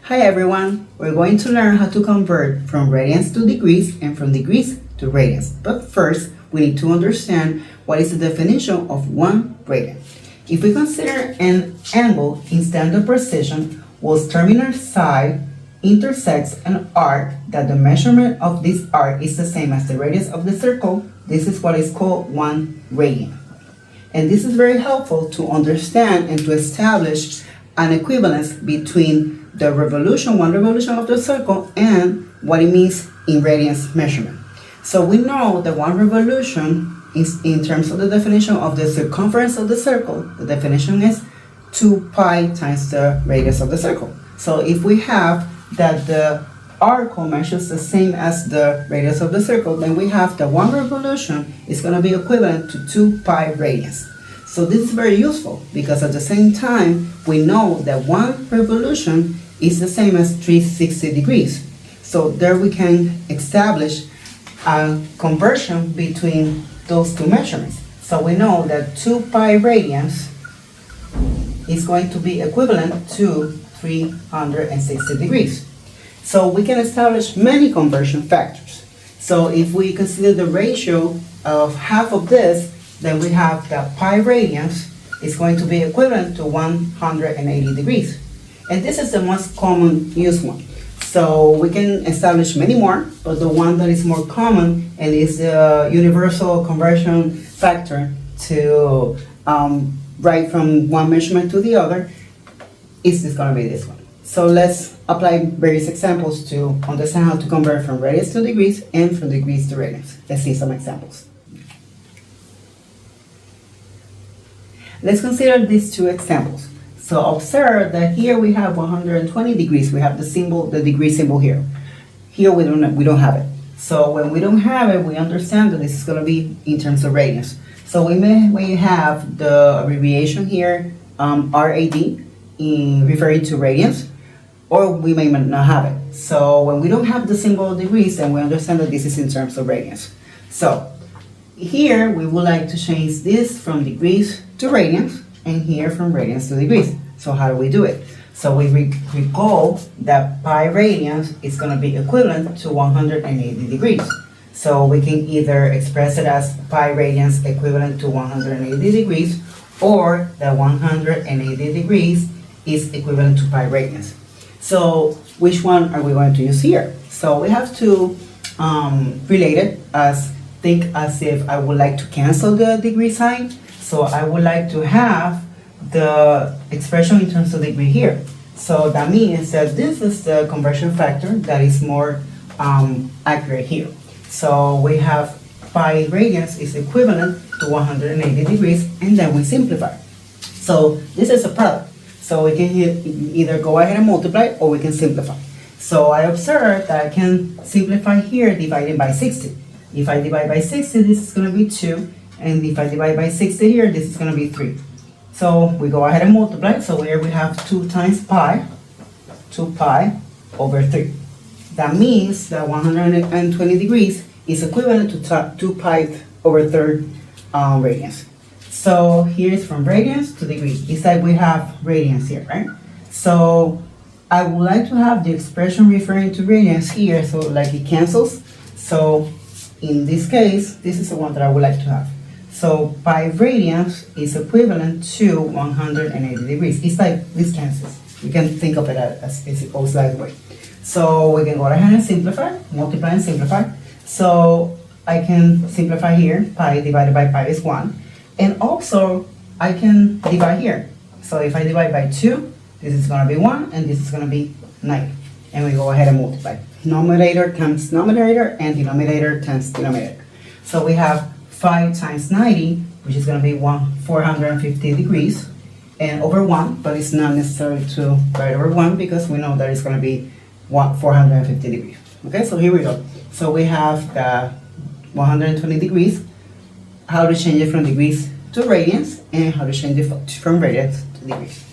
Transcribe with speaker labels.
Speaker 1: Hi everyone, we're going to learn how to convert from radians to degrees and from degrees to radians. But first, we need to understand what is the definition of 1 radian. If we consider an angle in standard precision whose terminal side intersects an arc that the measurement of this arc is the same as the radius of the circle, this is what is called 1 radian. And this is very helpful to understand and to establish an equivalence between the revolution, 1 revolution of the circle, and what it means in radians measurement. So we know that 1 revolution is, in terms of the definition of the circumference of the circle, the definition is 2 pi times the radius of the circle. So if we have that the arc measures the same as the radius of the circle, then we have that 1 revolution is going to be equivalent to 2 pi radians. So this is very useful because at the same time, we know that 1 revolution is the same as 360 degrees. So there we can establish a conversion between those two measurements. So we know that 2 pi radians is going to be equivalent to 360 degrees. So we can establish many conversion factors. So if we consider the ratio of half of this, then we have that pi radians is going to be equivalent to 180 degrees. And this is the most common used one. So we can establish many more, but the one that is more common and is the universal conversion factor to write from one measurement to the other is going to be this one. So let's apply various examples to understand how to convert from radians to degrees and from degrees to radians. Let's see some examples. Let's consider these two examples. So observe that here we have 120 degrees. We have the symbol, the degree symbol here. Here we don't have it. So when we don't have it, we understand that this is going to be in terms of radians. So we have the abbreviation here, RAD, referring to radians, or we may not have it. So when we don't have the symbol of degrees, then we understand that this is in terms of radians. So here we would like to change this from degrees to radians, and here from radians to degrees. So how do we do it? So we recall that pi radians is going to be equivalent to 180 degrees. So we can either express it as pi radians equivalent to 180 degrees, or that 180 degrees is equivalent to pi radians. So which one are we going to use here? So we have to relate it think as if I would like to cancel the degree sign. So I would like to have the expression in terms of degree here. So that means that this is the conversion factor that is more accurate here. So we have pi radians is equivalent to 180 degrees, and then we simplify. So this is a product. So we can either go ahead and multiply, or we can simplify. So I observe that I can simplify here dividing by 60. If I divide by 60, this is going to be 2. And if I divide by 60 here, this is going to be 3. So we go ahead and multiply. So here we have 2 times pi, 2 pi over 3. That means that 120 degrees is equivalent to 2 pi over 3 radians. So here is from radians to degrees. It's like we have radians here, right? So I would like to have the expression referring to radians here, so like it cancels. So in this case, this is the one that I would like to have. So pi radians is equivalent to 180 degrees. It's like this cancels. You can think of it as it goes that way. So we can go ahead and simplify, multiply and simplify. So I can simplify here, pi divided by pi is 1. And also I can divide here. So if I divide by 2, this is going to be 1, and this is going to be 9. And we go ahead and multiply. Numerator times numerator, and denominator times denominator. So we have 5 times 90, which is going to be 450 degrees, and over 1, but it's not necessary to write over 1 because we know that it's going to be 450 degrees. Okay, so here we go. So we have the 120 degrees, how to change it from degrees to radians, and how to change it from radians to degrees.